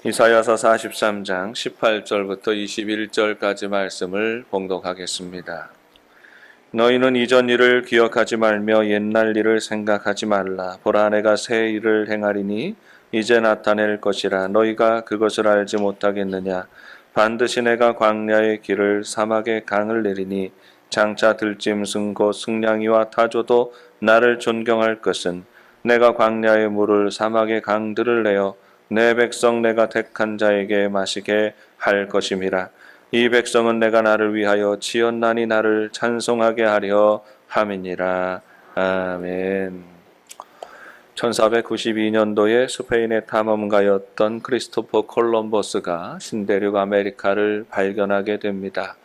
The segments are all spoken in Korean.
이사야서 43장 18절부터 21절까지 말씀을 봉독하겠습니다. 너희는 이전 일을 기억하지 말며 옛날 일을 생각하지 말라. 보라, 내가 새 일을 행하리니 이제 나타낼 것이라. 너희가 그것을 알지 못하겠느냐. 반드시 내가 광야의 길을 사막의 강을 내리니 장차 들짐승 곧 승냥이와 타조도 나를 존경할 것은 내가 광야의 물을 사막의 강들을 내어 내 백성 내가 택한 자에게 마시게 할 것임이라. 이 백성은 내가 나를 위하여 지었나니 나를 찬송하게 하려 함이니라. 아멘. 1492년도에 스페인의 탐험가였던 크리스토퍼 콜럼버스가 신대륙 아메리카를 발견하게 됩니다.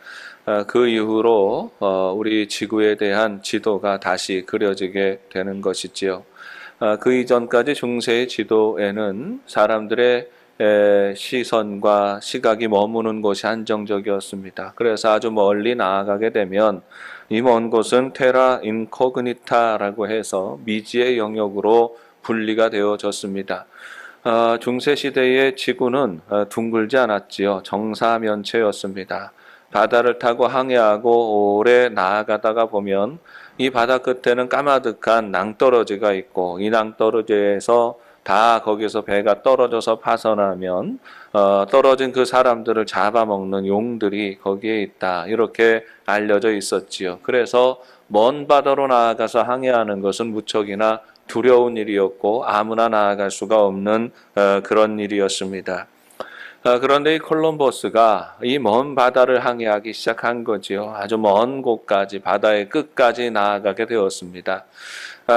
그 이후로 우리 지구에 대한 지도가 다시 그려지게 되는 것이지요. 그 이전까지 중세의 지도에는 사람들의 시선과 시각이 머무는 곳이 한정적이었습니다. 그래서 아주 멀리 나아가게 되면 이 먼 곳은 테라 인코그니타라고 해서 미지의 영역으로 분리가 되어졌습니다. 중세시대의 지구는 둥글지 않았지요. 정사면체였습니다. 바다를 타고 항해하고 오래 나아가다가 보면 이 바다 끝에는 까마득한 낭떠러지가 있고, 이 낭떠러지에서 다 거기서 배가 떨어져서 파선하면 떨어진 그 사람들을 잡아먹는 용들이 거기에 있다, 이렇게 알려져 있었지요. 그래서 먼 바다로 나아가서 항해하는 것은 무척이나 두려운 일이었고 아무나 나아갈 수가 없는 그런 일이었습니다. 그런데 이 콜럼버스가 이 먼 바다를 항해하기 시작한 거지요. 아주 먼 곳까지, 바다의 끝까지 나아가게 되었습니다.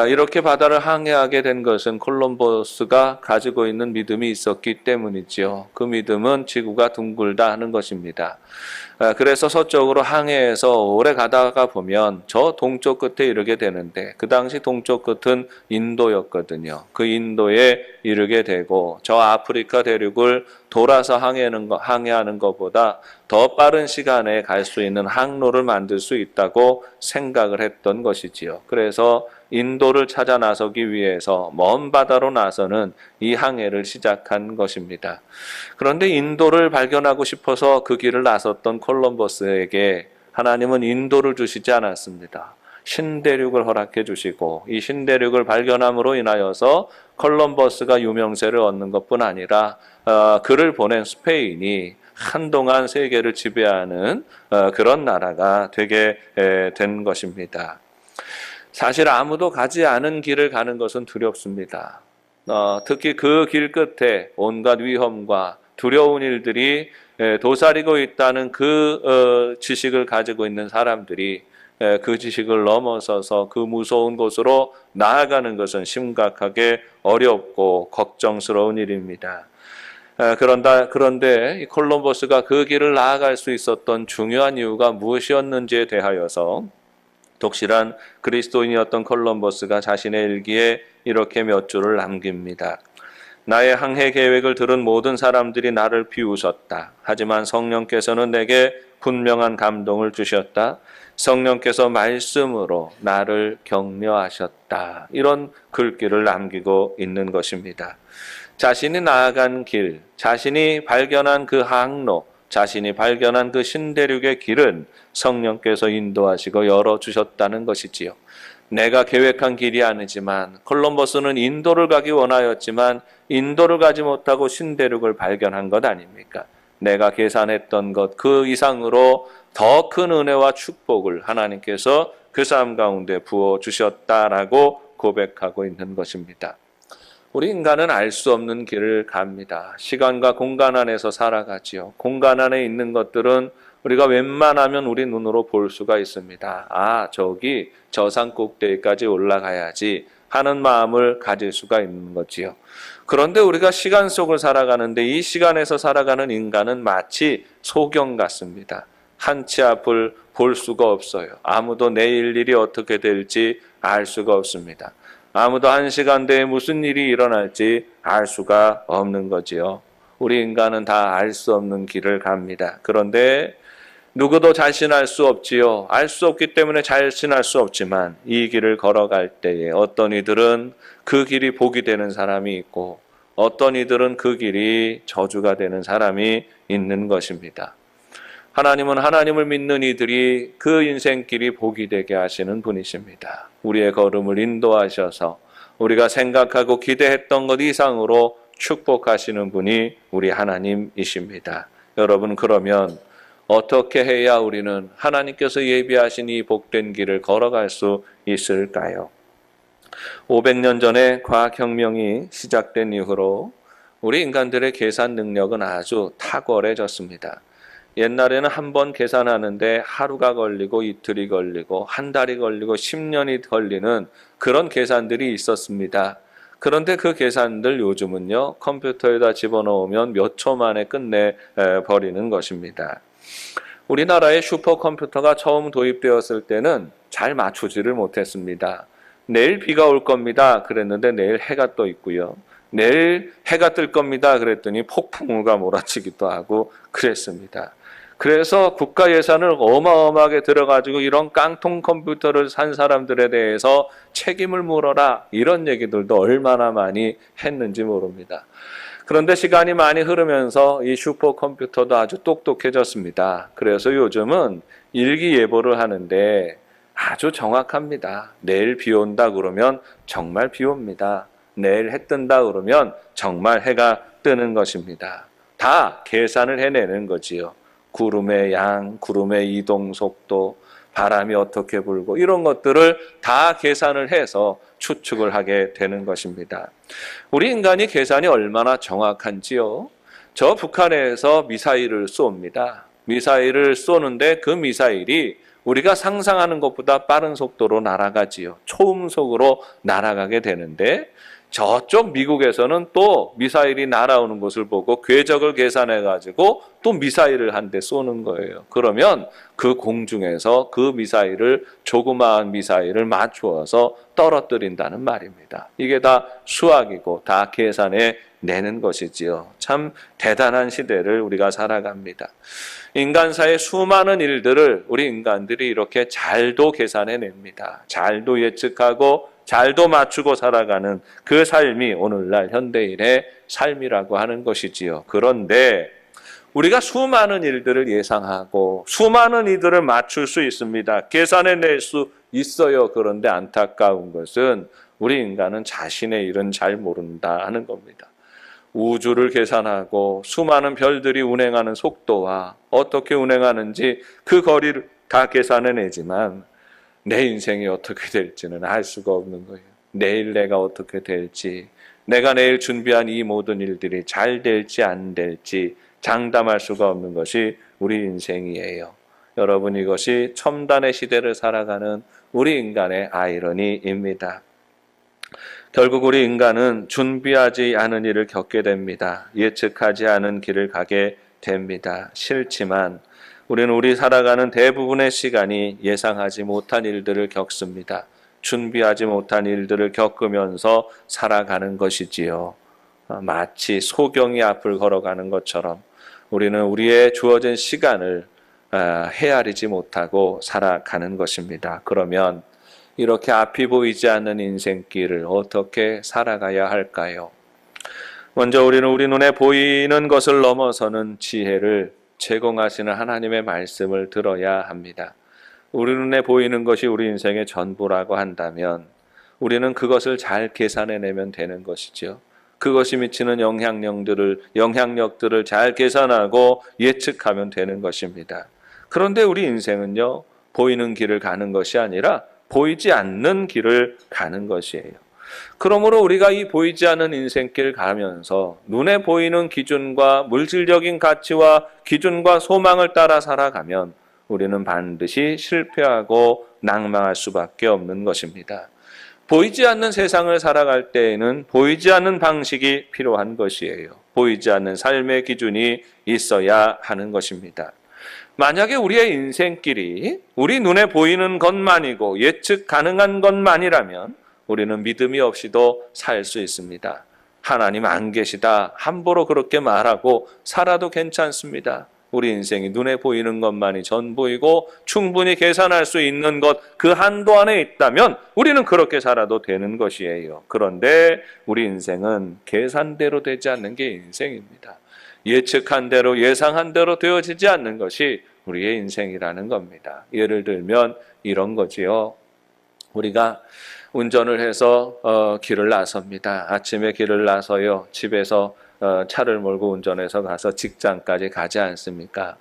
이렇게 바다를 항해하게 된 것은 콜럼버스가 가지고 있는 믿음이 있었기 때문이지요. 그 믿음은 지구가 둥글다 하는 것입니다. 그래서 서쪽으로 항해해서 오래 가다가 보면 저 동쪽 끝에 이르게 되는데, 그 당시 동쪽 끝은 인도였거든요. 그 인도에 이르게 되고, 저 아프리카 대륙을 돌아서 항해하는 것보다 더 빠른 시간에 갈 수 있는 항로를 만들 수 있다고 생각을 했던 것이지요. 그래서 인도를 찾아 나서기 위해서 먼 바다로 나서는 이 항해를 시작한 것입니다. 그런데 인도를 발견하고 싶어서 그 길을 나섰던 콜럼버스에게 하나님은 인도를 주시지 않았습니다. 신대륙을 허락해 주시고, 이 신대륙을 발견함으로 인하여서 콜럼버스가 유명세를 얻는 것뿐 아니라 그를 보낸 스페인이 한동안 세계를 지배하는 그런 나라가 되게 된 것입니다. 사실 아무도 가지 않은 길을 가는 것은 두렵습니다. 특히 그 길 끝에 온갖 위험과 두려운 일들이 도사리고 있다는 그 지식을 가지고 있는 사람들이 그 지식을 넘어서서 그 무서운 곳으로 나아가는 것은 심각하게 어렵고 걱정스러운 일입니다. 그런데 콜럼버스가 그 길을 나아갈 수 있었던 중요한 이유가 무엇이었는지에 대하여서 독실한 그리스도인이었던 콜럼버스가 자신의 일기에 이렇게 몇 줄을 남깁니다. 나의 항해 계획을 들은 모든 사람들이 나를 비웃었다. 하지만 성령께서는 내게 분명한 감동을 주셨다. 성령께서 말씀으로 나를 격려하셨다. 이런 글귀를 남기고 있는 것입니다. 자신이 나아간 길, 자신이 발견한 그 항로, 자신이 발견한 그 신대륙의 길은 성령께서 인도하시고 열어주셨다는 것이지요. 내가 계획한 길이 아니지만, 콜럼버스는 인도를 가기 원하였지만 인도를 가지 못하고 신대륙을 발견한 것 아닙니까? 내가 계산했던 것 그 이상으로 더 큰 은혜와 축복을 하나님께서 그 삶 가운데 부어주셨다라고 고백하고 있는 것입니다. 우리 인간은 알 수 없는 길을 갑니다. 시간과 공간 안에서 살아가지요. 공간 안에 있는 것들은 우리가 웬만하면 우리 눈으로 볼 수가 있습니다. 저기 저 산 꼭대기까지 올라가야지 하는 마음을 가질 수가 있는 거지요. 그런데 우리가 시간 속을 살아가는데, 이 시간에서 살아가는 인간은 마치 소경 같습니다. 한 치 앞을 볼 수가 없어요. 아무도 내일 일이 어떻게 될지 알 수가 없습니다. 아무도 한 시간대에 무슨 일이 일어날지 알 수가 없는 거지요. 우리 인간은 다 알 수 없는 길을 갑니다. 그런데 누구도 자신할 수 없지요. 알 수 없기 때문에 자신할 수 없지만, 이 길을 걸어갈 때에 어떤 이들은 그 길이 복이 되는 사람이 있고, 어떤 이들은 그 길이 저주가 되는 사람이 있는 것입니다. 하나님은 하나님을 믿는 이들이 그 인생길이 복이 되게 하시는 분이십니다. 우리의 걸음을 인도하셔서 우리가 생각하고 기대했던 것 이상으로 축복하시는 분이 우리 하나님이십니다. 여러분, 그러면 어떻게 해야 우리는 하나님께서 예비하신 이 복된 길을 걸어갈 수 있을까요? 500년 전에 과학혁명이 시작된 이후로 우리 인간들의 계산 능력은 아주 탁월해졌습니다. 옛날에는 한 번 계산하는데 하루가 걸리고 이틀이 걸리고 한 달이 걸리고 10년이 걸리는 그런 계산들이 있었습니다. 그런데 그 계산들 요즘은요, 컴퓨터에다 집어넣으면 몇 초 만에 끝내버리는 것입니다. 우리나라에 슈퍼컴퓨터가 처음 도입되었을 때는 잘 맞추지를 못했습니다. 내일 비가 올 겁니다. 그랬는데 내일 해가 떠 있고요. 내일 해가 뜰 겁니다. 그랬더니 폭풍우가 몰아치기도 하고 그랬습니다. 그래서 국가 예산을 어마어마하게 들어가지고 이런 깡통 컴퓨터를 산 사람들에 대해서 책임을 물어라, 이런 얘기들도 얼마나 많이 했는지 모릅니다. 그런데 시간이 많이 흐르면서 이 슈퍼컴퓨터도 아주 똑똑해졌습니다. 그래서 요즘은 일기예보를 하는데 아주 정확합니다. 내일 비 온다 그러면 정말 비 옵니다. 내일 해 뜬다 그러면 정말 해가 뜨는 것입니다. 다 계산을 해내는 거지요. 구름의 양, 구름의 이동 속도, 바람이 어떻게 불고 이런 것들을 다 계산을 해서 추측을 하게 되는 것입니다. 우리 인간이 계산이 얼마나 정확한지요. 저 북한에서 미사일을 쏩니다. 미사일을 쏘는데 그 미사일이 우리가 상상하는 것보다 빠른 속도로 날아가지요. 초음속으로 날아가게 되는데 저쪽 미국에서는 또 미사일이 날아오는 것을 보고 궤적을 계산해가지고 또 미사일을 한 대 쏘는 거예요. 그러면 그 공중에서 그 미사일을, 조그마한 미사일을 맞추어서 떨어뜨린다는 말입니다. 이게 다 수학이고 다 계산해 내는 것이지요. 참 대단한 시대를 우리가 살아갑니다. 인간사의 수많은 일들을 우리 인간들이 이렇게 잘도 계산해 냅니다. 잘도 예측하고 잘도 맞추고 살아가는 그 삶이 오늘날 현대인의 삶이라고 하는 것이지요. 그런데 우리가 수많은 일들을 예상하고 수많은 일들을 맞출 수 있습니다. 계산해낼 수 있어요. 그런데 안타까운 것은 우리 인간은 자신의 일은 잘 모른다 하는 겁니다. 우주를 계산하고 수많은 별들이 운행하는 속도와 어떻게 운행하는지 그 거리를 다 계산해내지만 내 인생이 어떻게 될지는 알 수가 없는 거예요. 내일 내가 어떻게 될지, 내가 내일 준비한 이 모든 일들이 잘 될지 안 될지 장담할 수가 없는 것이 우리 인생이에요. 여러분, 이것이 첨단의 시대를 살아가는 우리 인간의 아이러니입니다. 결국 우리 인간은 준비하지 않은 일을 겪게 됩니다. 예측하지 않은 길을 가게 됩니다. 싫지만 우리는 우리 살아가는 대부분의 시간이 예상하지 못한 일들을 겪습니다. 준비하지 못한 일들을 겪으면서 살아가는 것이지요. 마치 소경이 앞을 걸어가는 것처럼 우리는 우리의 주어진 시간을 헤아리지 못하고 살아가는 것입니다. 그러면 이렇게 앞이 보이지 않는 인생길을 어떻게 살아가야 할까요? 먼저 우리는 우리 눈에 보이는 것을 넘어서는 지혜를 제공하시는 하나님의 말씀을 들어야 합니다. 우리 눈에 보이는 것이 우리 인생의 전부라고 한다면 우리는 그것을 잘 계산해내면 되는 것이죠. 그것이 미치는 영향력들을 잘 계산하고 예측하면 되는 것입니다. 그런데 우리 인생은요, 보이는 길을 가는 것이 아니라 보이지 않는 길을 가는 것이에요. 그러므로 우리가 이 보이지 않는 인생길 가면서 눈에 보이는 기준과 물질적인 가치와 기준과 소망을 따라 살아가면 우리는 반드시 실패하고 낭망할 수밖에 없는 것입니다. 보이지 않는 세상을 살아갈 때에는 보이지 않는 방식이 필요한 것이에요. 보이지 않는 삶의 기준이 있어야 하는 것입니다. 만약에 우리의 인생길이 우리 눈에 보이는 것만이고 예측 가능한 것만이라면 우리는 믿음이 없이도 살 수 있습니다. 하나님 안 계시다 함부로 그렇게 말하고 살아도 괜찮습니다. 우리 인생이 눈에 보이는 것만이 전부이고 충분히 계산할 수 있는 것 그 한도 안에 있다면 우리는 그렇게 살아도 되는 것이에요. 그런데 우리 인생은 계산대로 되지 않는 게 인생입니다. 예측한 대로 예상한 대로 되어지지 않는 것이 우리의 인생이라는 겁니다. 예를 들면 이런 거지요. 우리가 운전을 해서 길을 나섭니다. 아침에 길을 나서요. 집에서 차를 몰고 운전해서 가서 직장까지 가지 않습니까?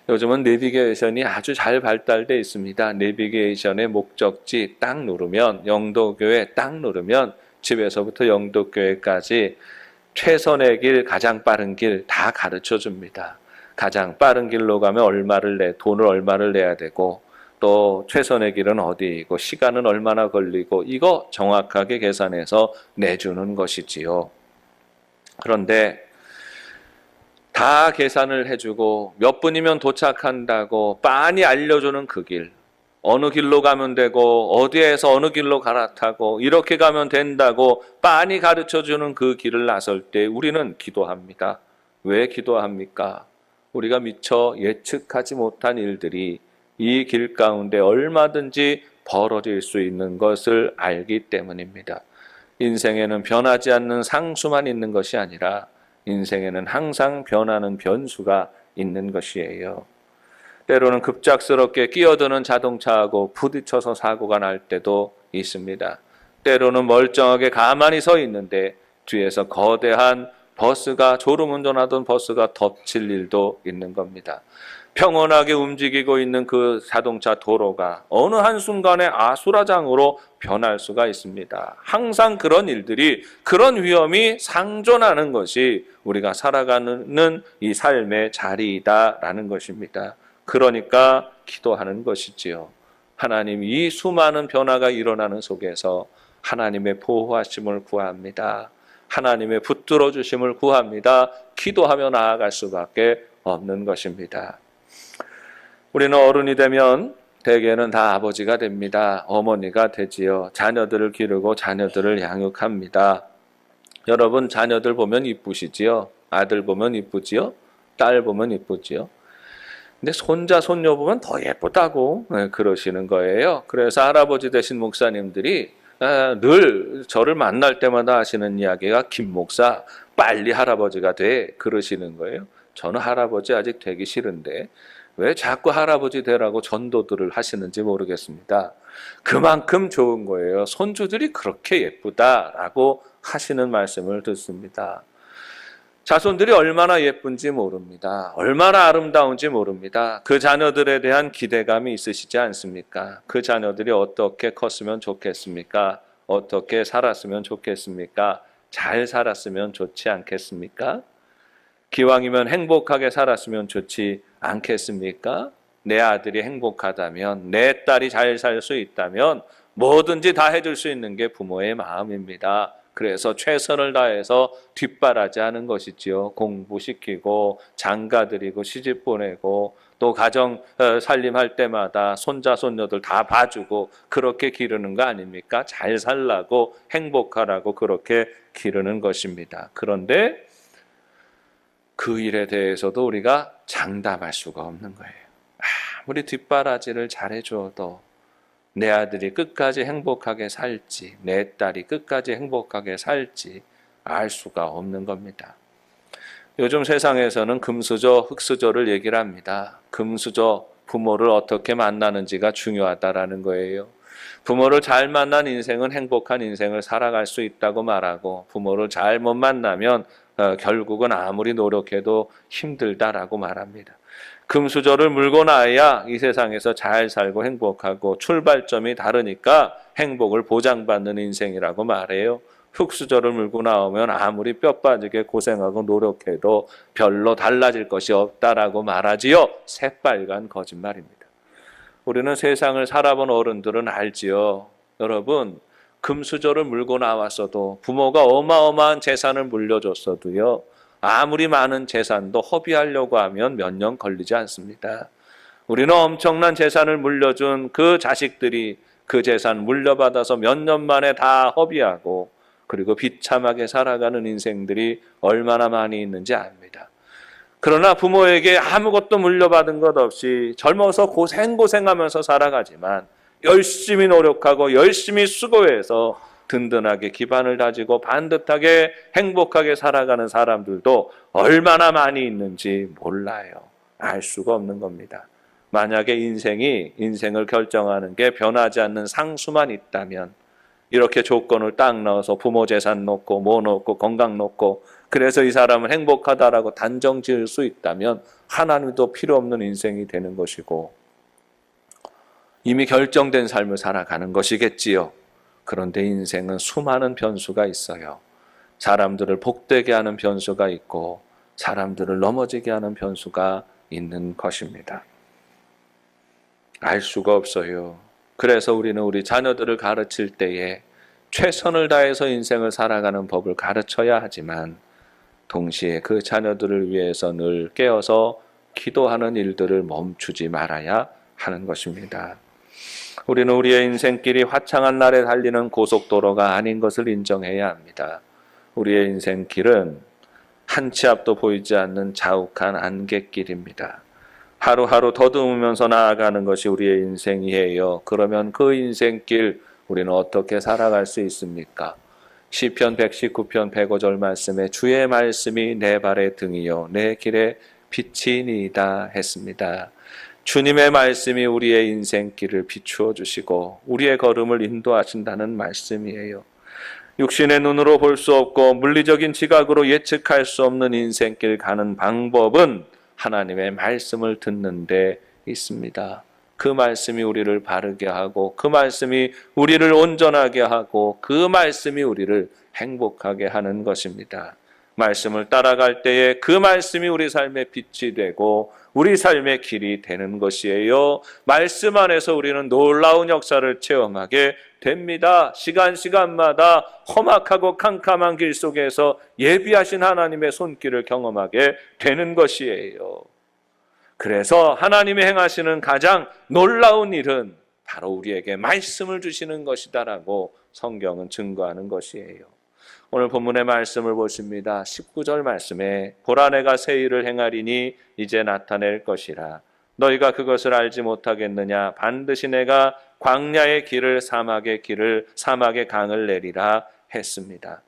요즘은 내비게이션이 아주 잘 발달되어 있습니다. 내비게이션의 목적지 딱 누르면, 영도교에 딱 누르면 집에서부터 영도교회까지 최선의 길, 가장 빠른 길 다 가르쳐 줍니다. 가장 빠른 길로 가면 돈을 얼마를 내야 되고, 또 최선의 길은 어디이고 시간은 얼마나 걸리고 이거 정확하게 계산해서 내주는 것이지요. 그런데 다 계산을 해주고 몇 분이면 도착한다고 빤히 알려주는 그 길, 어느 길로 가면 되고 어디에서 어느 길로 갈아타고 이렇게 가면 된다고 빤히 가르쳐주는 그 길을 나설 때 우리는 기도합니다. 왜 기도합니까? 우리가 미처 예측하지 못한 일들이 이 길 가운데 얼마든지 벌어질 수 있는 것을 알기 때문입니다. 인생에는 변하지 않는 상수만 있는 것이 아니라 인생에는 항상 변하는 변수가 있는 것이에요. 때로는 급작스럽게 끼어드는 자동차하고 부딪혀서 사고가 날 때도 있습니다. 때로는 멀쩡하게 가만히 서 있는데 뒤에서 거대한 버스가, 졸음운전하던 버스가 덮칠 일도 있는 겁니다. 평온하게 움직이고 있는 그 자동차 도로가 어느 한순간에 아수라장으로 변할 수가 있습니다. 항상 그런 일들이, 그런 위험이 상존하는 것이 우리가 살아가는 이 삶의 자리이다라는 것입니다. 그러니까 기도하는 것이지요. 하나님, 이 수많은 변화가 일어나는 속에서 하나님의 보호하심을 구합니다. 하나님의 붙들어 주심을 구합니다. 기도하며 나아갈 수밖에 없는 것입니다. 우리는 어른이 되면 대개는 다 아버지가 됩니다. 어머니가 되지요. 자녀들을 기르고 자녀들을 양육합니다. 여러분, 자녀들 보면 이쁘시지요? 아들 보면 이쁘지요? 딸 보면 이쁘지요? 근데 손자, 손녀 보면 더 예쁘다고 그러시는 거예요. 그래서 할아버지 되신 목사님들이 늘 저를 만날 때마다 하시는 이야기가 김 목사 빨리 할아버지가 돼 그러시는 거예요. 저는 할아버지 아직 되기 싫은데 왜 자꾸 할아버지 되라고 전도들을 하시는지 모르겠습니다. 그만큼 좋은 거예요. 손주들이 그렇게 예쁘다라고 하시는 말씀을 듣습니다. 자손들이 얼마나 예쁜지 모릅니다. 얼마나 아름다운지 모릅니다. 그 자녀들에 대한 기대감이 있으시지 않습니까? 그 자녀들이 어떻게 컸으면 좋겠습니까? 어떻게 살았으면 좋겠습니까? 잘 살았으면 좋지 않겠습니까? 기왕이면 행복하게 살았으면 좋지 않겠습니까? 내 아들이 행복하다면, 내 딸이 잘 살 수 있다면 뭐든지 다 해줄 수 있는 게 부모의 마음입니다. 그래서 최선을 다해서 뒷바라지하는 것이지요. 공부시키고 장가드리고 시집 보내고 또 가정 살림할 때마다 손자 손녀들 다 봐주고 그렇게 기르는 거 아닙니까? 잘 살라고, 행복하라고 그렇게 기르는 것입니다. 그런데 그 일에 대해서도 우리가 장담할 수가 없는 거예요. 아무리 뒷바라지를 잘해줘도 내 아들이 끝까지 행복하게 살지, 내 딸이 끝까지 행복하게 살지 알 수가 없는 겁니다. 요즘 세상에서는 금수저, 흙수저를 얘기를 합니다. 금수저, 부모를 어떻게 만나는지가 중요하다라는 거예요. 부모를 잘 만난 인생은 행복한 인생을 살아갈 수 있다고 말하고, 부모를 잘 못 만나면 결국은 아무리 노력해도 힘들다라고 말합니다. 금수저를 물고 나야 이 세상에서 잘 살고 행복하고 출발점이 다르니까 행복을 보장받는 인생이라고 말해요. 흙수저를 물고 나오면 아무리 뼈 빠지게 고생하고 노력해도 별로 달라질 것이 없다라고 말하지요. 새빨간 거짓말입니다. 우리는 세상을 살아본 어른들은 알지요. 여러분, 금수저를 물고 나왔어도, 부모가 어마어마한 재산을 물려줬어도요, 아무리 많은 재산도 허비하려고 하면 몇 년 걸리지 않습니다. 우리는 엄청난 재산을 물려준 그 자식들이 그 재산 물려받아서 몇 년 만에 다 허비하고 그리고 비참하게 살아가는 인생들이 얼마나 많이 있는지 압니다. 그러나 부모에게 아무것도 물려받은 것 없이 젊어서 고생하면서 살아가지만 열심히 노력하고 열심히 수고해서 든든하게 기반을 다지고 반듯하게 행복하게 살아가는 사람들도 얼마나 많이 있는지 몰라요. 알 수가 없는 겁니다. 만약에 인생을 결정하는 게 변하지 않는 상수만 있다면, 이렇게 조건을 딱 넣어서 부모 재산 놓고 뭐 놓고 건강 놓고 그래서 이 사람은 행복하다라고 단정 지을 수 있다면 하나님도 필요 없는 인생이 되는 것이고 이미 결정된 삶을 살아가는 것이겠지요. 그런데 인생은 수많은 변수가 있어요. 사람들을 복되게 하는 변수가 있고 사람들을 넘어지게 하는 변수가 있는 것입니다. 알 수가 없어요. 그래서 우리는 우리 자녀들을 가르칠 때에 최선을 다해서 인생을 살아가는 법을 가르쳐야 하지만 동시에 그 자녀들을 위해서 늘 깨어서 기도하는 일들을 멈추지 말아야 하는 것입니다. 우리는 우리의 인생길이 화창한 날에 달리는 고속도로가 아닌 것을 인정해야 합니다. 우리의 인생길은 한 치 앞도 보이지 않는 자욱한 안갯길입니다. 하루하루 더듬으면서 나아가는 것이 우리의 인생이에요. 그러면 그 인생길 우리는 어떻게 살아갈 수 있습니까? 시편 119편 105절 말씀에 주의 말씀이 내 발의 등이요 내 길의 빛이니이다 했습니다. 주님의 말씀이 우리의 인생길을 비추어 주시고 우리의 걸음을 인도하신다는 말씀이에요. 육신의 눈으로 볼 수 없고 물리적인 지각으로 예측할 수 없는 인생길 가는 방법은 하나님의 말씀을 듣는 데 있습니다. 그 말씀이 우리를 바르게 하고 그 말씀이 우리를 온전하게 하고 그 말씀이 우리를 행복하게 하는 것입니다. 말씀을 따라갈 때에 그 말씀이 우리 삶의 빛이 되고 우리 삶의 길이 되는 것이에요. 말씀 안에서 우리는 놀라운 역사를 체험하게 됩니다. 시간마다 험악하고 캄캄한 길 속에서 예비하신 하나님의 손길을 경험하게 되는 것이에요. 그래서 하나님이 행하시는 가장 놀라운 일은 바로 우리에게 말씀을 주시는 것이다라고 성경은 증거하는 것이에요. 오늘 본문의 말씀을 보십니다. 19절 말씀에 보라 내가 새 일을 행하리니 이제 나타낼 것이라 너희가 그것을 알지 못하겠느냐 반드시 내가 광야의 길을 사막의 강을 내리라 했습니다.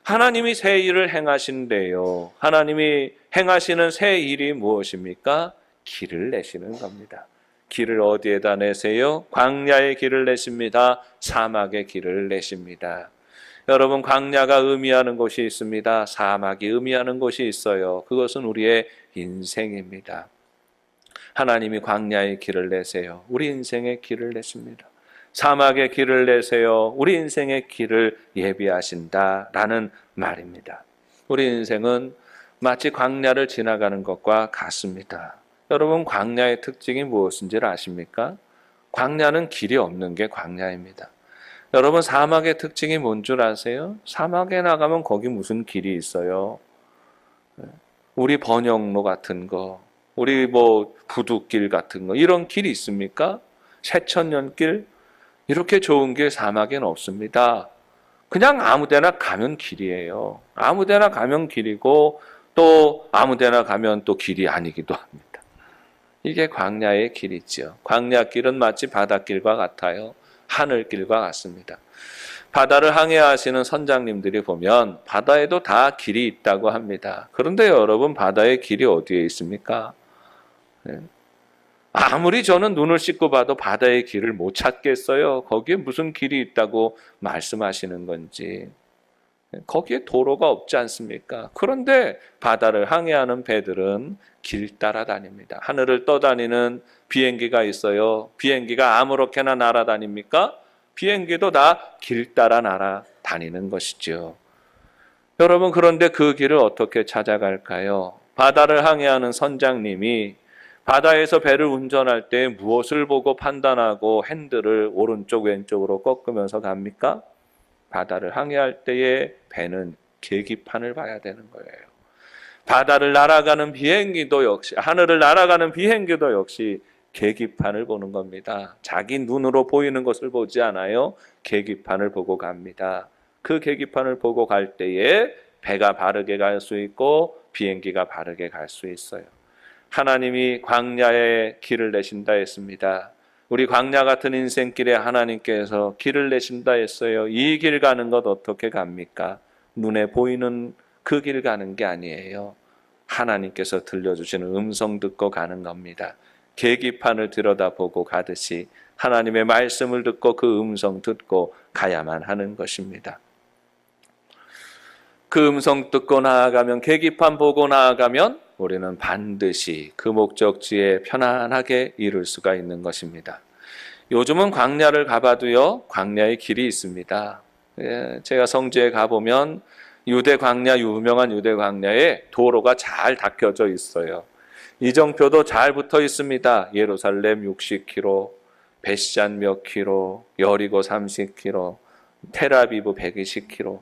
하나님이 새 일을 행하신대요. 하나님이 행하시는 새 일이 무엇입니까? 길을 내시는 겁니다. 길을 어디에다 내세요? 광야의 길을 내십니다. 사막의 길을 내십니다. 여러분, 광야가 의미하는 곳이 있습니다. 사막이 의미하는 곳이 있어요. 그것은 우리의 인생입니다. 하나님이 광야의 길을 내세요. 우리 인생의 길을 내십니다. 사막의 길을 내세요. 우리 인생의 길을 예비하신다라는 말입니다. 우리 인생은 마치 광야를 지나가는 것과 같습니다. 여러분, 광야의 특징이 무엇인지를 아십니까? 광야는 길이 없는 게 광야입니다. 여러분, 사막의 특징이 뭔 줄 아세요? 사막에 나가면 거기 무슨 길이 있어요? 우리 번영로 같은 거, 우리 부두길 같은 거, 이런 길이 있습니까? 새천년길? 이렇게 좋은 길 사막에는 없습니다. 그냥 아무데나 가면 길이에요. 아무데나 가면 길이고 또 아무데나 가면 또 길이 아니기도 합니다. 이게 광야의 길이죠. 광야길은 마치 바닷길과 같아요. 하늘길과 같습니다. 바다를 항해하시는 선장님들이 보면 바다에도 다 길이 있다고 합니다. 그런데 여러분, 바다의 길이 어디에 있습니까? 아무리 저는 눈을 씻고 봐도 바다의 길을 못 찾겠어요. 거기에 무슨 길이 있다고 말씀하시는 건지. 거기에 도로가 없지 않습니까? 그런데 바다를 항해하는 배들은 길 따라 다닙니다. 하늘을 떠다니는 비행기가 있어요. 비행기가 아무렇게나 날아다닙니까? 비행기도 다 길 따라 날아다니는 것이죠. 여러분, 그런데 그 길을 어떻게 찾아갈까요? 바다를 항해하는 선장님이 바다에서 배를 운전할 때 무엇을 보고 판단하고 핸들을 오른쪽 왼쪽으로 꺾으면서 갑니까? 바다를 항해할 때에 배는 계기판을 봐야 되는 거예요. 바다를 날아가는 비행기도 역시, 하늘을 날아가는 비행기도 역시 계기판을 보는 겁니다. 자기 눈으로 보이는 것을 보지 않아요. 계기판을 보고 갑니다. 그 계기판을 보고 갈 때에 배가 바르게 갈 수 있고 비행기가 바르게 갈 수 있어요. 하나님이 광야에 길을 내신다 했습니다. 우리 광야 같은 인생길에 하나님께서 길을 내신다 했어요. 이 길 가는 것 어떻게 갑니까? 눈에 보이는 그 길 가는 게 아니에요. 하나님께서 들려주시는 음성 듣고 가는 겁니다. 계기판을 들여다보고 가듯이 하나님의 말씀을 듣고 그 음성 듣고 가야만 하는 것입니다. 그 음성 듣고 나아가면, 계기판 보고 나아가면 우리는 반드시 그 목적지에 편안하게 이룰 수가 있는 것입니다. 요즘은 광야를 가봐도요, 광야의 길이 있습니다. 제가 성지에 가보면 유대 광야, 유명한 유대 광야에 도로가 잘 닦여져 있어요. 이정표도 잘 붙어 있습니다. 예루살렘 60km, 벳산 몇 킬로, 여리고 30km, 텔아비브 120km.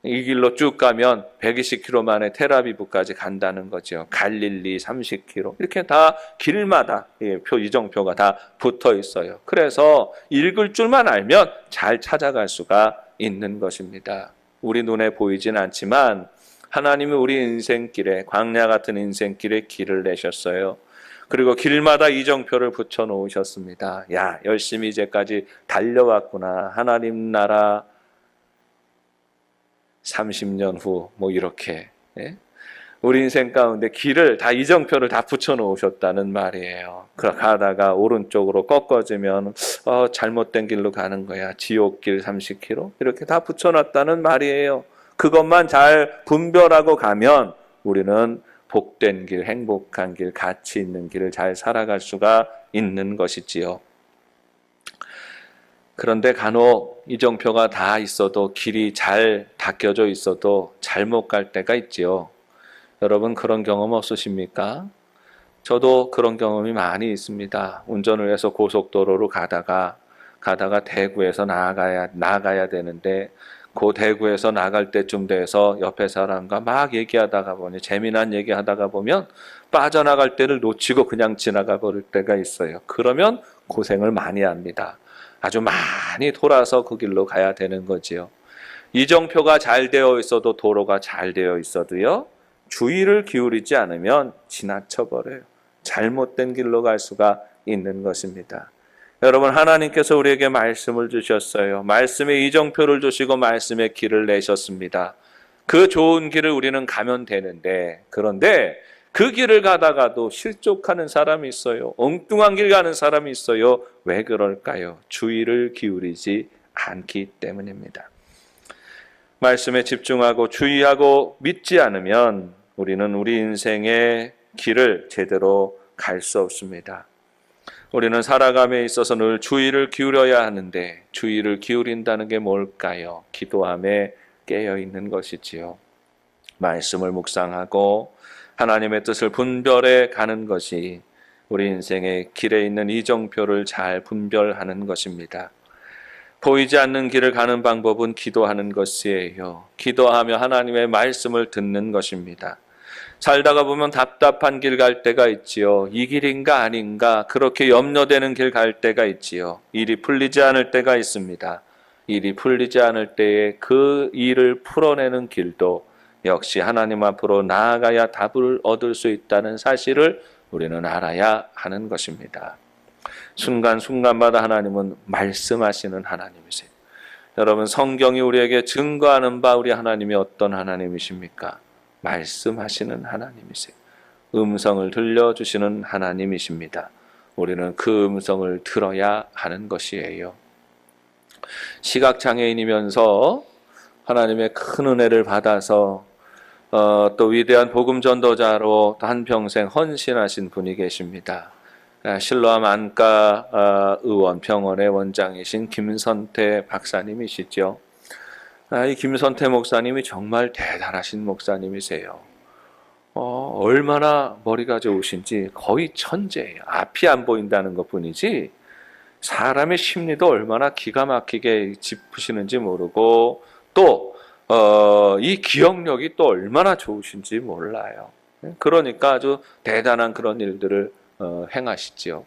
이 길로 쭉 가면 120km 만에 텔아비브까지 간다는 거죠. 갈릴리 30km. 이렇게 다 길마다 이정표가 다 붙어 있어요. 그래서 읽을 줄만 알면 잘 찾아갈 수가 있는 것입니다. 우리 눈에 보이진 않지만 하나님은 우리 인생길에, 광야 같은 인생길에 길을 내셨어요. 그리고 길마다 이정표를 붙여 놓으셨습니다. 야, 열심히 이제까지 달려왔구나. 하나님 나라 30년 후 이렇게 우리 인생 가운데 길을 다, 이정표를 다 붙여 놓으셨다는 말이에요. 가다가 오른쪽으로 꺾어지면 잘못된 길로 가는 거야. 지옥길 30km 이렇게 다 붙여놨다는 말이에요. 그것만 잘 분별하고 가면 우리는 복된 길, 행복한 길, 가치 있는 길을 잘 살아갈 수가 있는 것이지요. 그런데 간혹 이정표가 다 있어도, 길이 잘 닦여져 있어도 잘못 갈 때가 있지요. 여러분 그런 경험 없으십니까? 저도 그런 경험이 많이 있습니다. 운전을 해서 고속도로로 가다가 대구에서 나가야 되는데, 그 대구에서 나갈 때쯤 돼서 옆에 사람과 막 얘기하다가 보니, 재미난 얘기하다가 보면 빠져나갈 때를 놓치고 그냥 지나가 버릴 때가 있어요. 그러면 고생을 많이 합니다. 아주 많이 돌아서 그 길로 가야 되는 거지요. 이정표가 잘 되어 있어도, 도로가 잘 되어 있어도요, 주의를 기울이지 않으면 지나쳐 버려요. 잘못된 길로 갈 수가 있는 것입니다. 여러분, 하나님께서 우리에게 말씀을 주셨어요. 말씀의 이정표를 주시고 말씀의 길을 내셨습니다. 그 좋은 길을 우리는 가면 되는데, 그런데 그 길을 가다가도 실족하는 사람이 있어요. 엉뚱한 길 가는 사람이 있어요. 왜 그럴까요? 주의를 기울이지 않기 때문입니다. 말씀에 집중하고 주의하고 믿지 않으면 우리는 우리 인생의 길을 제대로 갈 수 없습니다. 우리는 살아감에 있어서 늘 주의를 기울여야 하는데, 주의를 기울인다는 게 뭘까요? 기도함에 깨어 있는 것이지요. 말씀을 묵상하고 하나님의 뜻을 분별해 가는 것이 우리 인생의 길에 있는 이정표를 잘 분별하는 것입니다. 보이지 않는 길을 가는 방법은 기도하는 것이에요. 기도하며 하나님의 말씀을 듣는 것입니다. 살다가 보면 답답한 길 갈 때가 있지요. 이 길인가 아닌가 그렇게 염려되는 길 갈 때가 있지요. 일이 풀리지 않을 때가 있습니다. 일이 풀리지 않을 때에 그 일을 풀어내는 길도 역시 하나님 앞으로 나아가야 답을 얻을 수 있다는 사실을 우리는 알아야 하는 것입니다. 순간순간마다 하나님은 말씀하시는 하나님이세요. 여러분, 성경이 우리에게 증거하는 바 우리 하나님이 어떤 하나님이십니까? 말씀하시는 하나님이세요. 음성을 들려주시는 하나님이십니다. 우리는 그 음성을 들어야 하는 것이에요. 시각장애인이면서 하나님의 큰 은혜를 받아서 또 위대한 복음 전도자로 한평생 헌신하신 분이 계십니다. 실로암 안과 의원 병원의 원장이신 김선태 박사님이시죠. 이 김선태 목사님이 정말 대단하신 목사님이세요. 얼마나 머리가 좋으신지 거의 천재예요. 앞이 안 보인다는 것뿐이지 사람의 심리도 얼마나 기가 막히게 짚으시는지 모르고, 또 이 기억력이 또 얼마나 좋으신지 몰라요. 그러니까 아주 대단한 그런 일들을 행하시지요.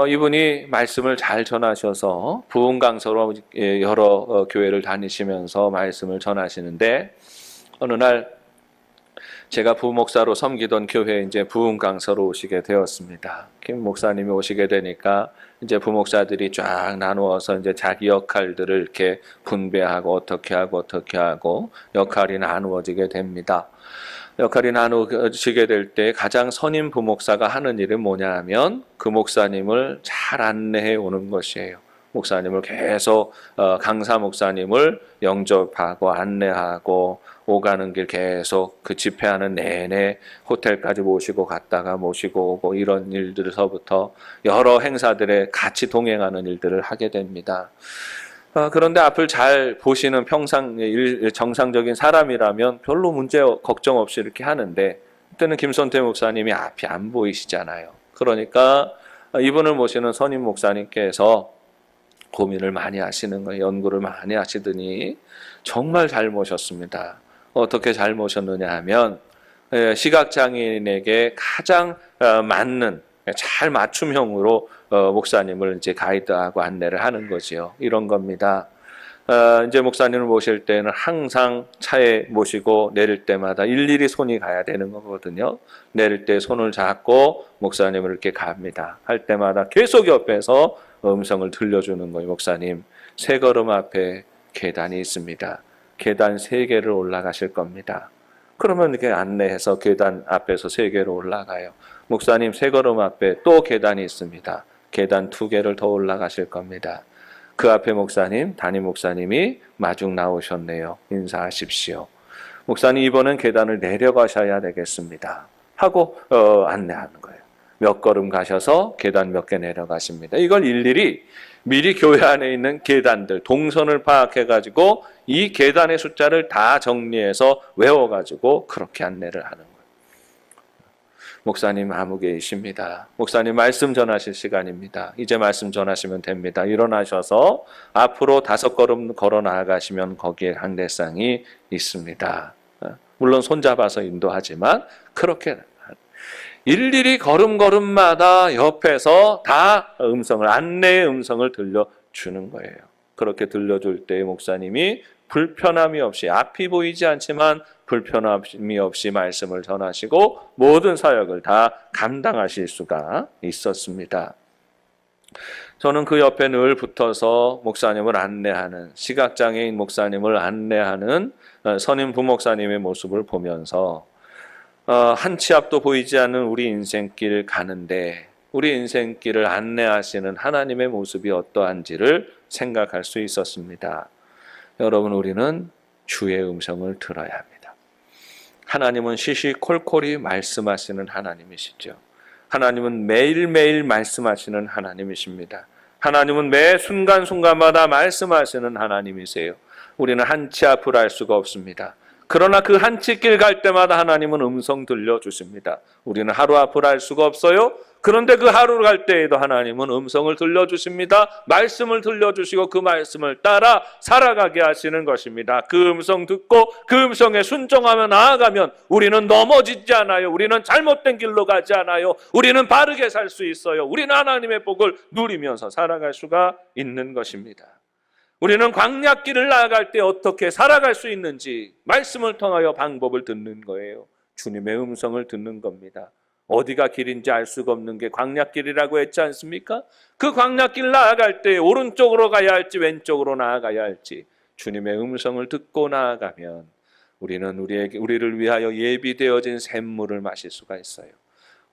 이분이 말씀을 잘 전하셔서 부흥 강서로 여러 교회를 다니시면서 말씀을 전하시는데, 어느 날 제가 부목사로 섬기던 교회에 이제 부흥 강서로 오시게 되었습니다. 김 목사님이 오시게 되니까 이제 부목사들이 쫙 나누어서 이제 자기 역할들을 이렇게 분배하고 어떻게 하고 역할이 나누어지게 됩니다. 역할이 나누어지게 될 때 가장 선임 부목사가 하는 일은 뭐냐 하면 그 목사님을 잘 안내해 오는 것이에요. 목사님을 계속 강사 목사님을 영접하고 안내하고 오가는 길 계속 그 집회하는 내내 호텔까지 모시고 갔다가 모시고 오고 이런 일들서부터 여러 행사들에 같이 동행하는 일들을 하게 됩니다. 그런데 앞을 잘 보시는 정상적인 사람이라면 별로 문제 걱정 없이 이렇게 하는데 그때는 김선태 목사님이 앞이 안 보이시잖아요. 그러니까 이분을 모시는 선임 목사님께서 고민을 많이 하시는 거예요. 연구를 많이 하시더니 정말 잘 모셨습니다. 어떻게 잘 모셨느냐 하면 시각장애인에게 가장 맞는 잘 맞춤형으로 목사님을 이제 가이드하고 안내를 하는 거지요. 이런 겁니다. 이제 목사님을 모실 때는 항상 차에 모시고 내릴 때마다 일일이 손이 가야 되는 거거든요. 내릴 때 손을 잡고 목사님을 이렇게 갑니다. 할 때마다 계속 옆에서 음성을 들려주는 거예요. 목사님, 세 걸음 앞에 계단이 있습니다. 계단 3개를 올라가실 겁니다. 그러면 이렇게 안내해서 계단 앞에서 3개로 올라가요. 목사님, 3걸음 앞에 또 계단이 있습니다. 계단 2개를 더 올라가실 겁니다. 그 앞에 목사님, 담임 목사님이 마중 나오셨네요. 인사하십시오. 목사님, 이번엔 계단을 내려가셔야 되겠습니다. 하고 안내하는 거예요. 몇 걸음 가셔서 계단 몇 개 내려가십니다. 이걸 일일이 미리 교회 안에 있는 계단들, 동선을 파악해가지고 이 계단의 숫자를 다 정리해서 외워가지고 그렇게 안내를 하는 거예요. 목사님 아무개이십니다. 목사님 말씀 전하실 시간입니다. 이제 말씀 전하시면 됩니다. 일어나셔서 앞으로 5걸음 걸어 나아가시면 거기에 항대상이 있습니다. 물론 손잡아서 인도하지만 그렇게 일일이 걸음걸음마다 옆에서 다 안내의 음성을 들려주는 거예요. 그렇게 들려줄 때 목사님이 불편함이 없이, 앞이 보이지 않지만 불편함이 없이 말씀을 전하시고 모든 사역을 다 감당하실 수가 있었습니다. 저는 그 옆에 늘 붙어서 목사님을 안내하는, 시각장애인 목사님을 안내하는 선임 부목사님의 모습을 보면서 한 치 앞도 보이지 않는 우리 인생길 가는데 우리 인생길을 안내하시는 하나님의 모습이 어떠한지를 생각할 수 있었습니다. 여러분, 우리는 주의 음성을 들어야 합니다. 하나님은 시시콜콜이 말씀하시는 하나님이시죠. 하나님은 매일매일 말씀하시는 하나님이십니다. 하나님은 매 순간순간마다 말씀하시는 하나님이세요. 우리는 한 치 앞을 알 수가 없습니다. 그러나 그 한 치 길 갈 때마다 하나님은 음성 들려주십니다. 우리는 하루 앞을 알 수가 없어요. 그런데 그 하루 갈 때에도 하나님은 음성을 들려주십니다. 말씀을 들려주시고 그 말씀을 따라 살아가게 하시는 것입니다. 그 음성 듣고 그 음성에 순종하며 나아가면 우리는 넘어지지 않아요. 우리는 잘못된 길로 가지 않아요. 우리는 바르게 살 수 있어요. 우리는 하나님의 복을 누리면서 살아갈 수가 있는 것입니다. 우리는 광야길을 나아갈 때 어떻게 살아갈 수 있는지 말씀을 통하여 방법을 듣는 거예요. 주님의 음성을 듣는 겁니다. 어디가 길인지 알 수가 없는 게 광야길이라고 했지 않습니까? 그 광야길 나아갈 때 오른쪽으로 가야 할지 왼쪽으로 나아가야 할지 주님의 음성을 듣고 나아가면 우리는 우리를 위하여 예비되어진 샘물을 마실 수가 있어요.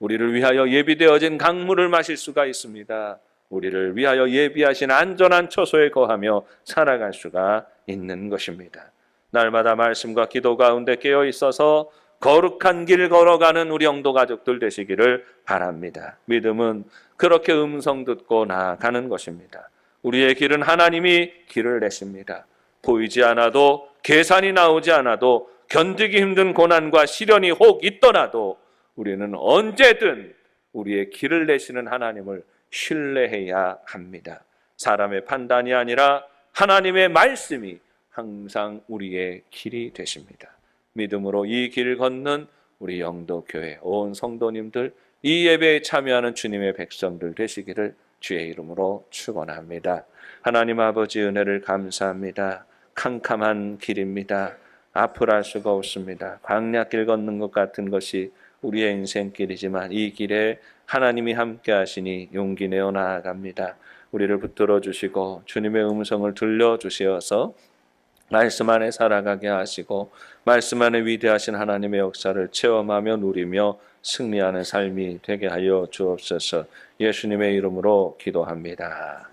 우리를 위하여 예비되어진 강물을 마실 수가 있습니다. 우리를 위하여 예비하신 안전한 처소에 거하며 살아갈 수가 있는 것입니다. 날마다 말씀과 기도 가운데 깨어 있어서 거룩한 길 걸어가는 우리 영도 가족들 되시기를 바랍니다. 믿음은 그렇게 음성 듣고 나아가는 것입니다. 우리의 길은 하나님이 길을 내십니다. 보이지 않아도, 계산이 나오지 않아도, 견디기 힘든 고난과 시련이 혹 있더라도 우리는 언제든 우리의 길을 내시는 하나님을 신뢰해야 합니다. 사람의 판단이 아니라 하나님의 말씀이 항상 우리의 길이 되십니다. 믿음으로 이 길 걷는 우리 영도교회 온 성도님들, 이 예배에 참여하는 주님의 백성들 되시기를 주의 이름으로 축원합니다. 하나님 아버지 은혜를 감사합니다. 캄캄한 길입니다. 앞을 알 수가 없습니다. 광야길 걷는 것 같은 것이 우리의 인생길이지만 이 길에 하나님이 함께 하시니 용기 내어 나아갑니다. 우리를 붙들어 주시고 주님의 음성을 들려주시어서 말씀 안에 살아가게 하시고 말씀 안에 위대하신 하나님의 역사를 체험하며 누리며 승리하는 삶이 되게 하여 주옵소서. 예수님의 이름으로 기도합니다.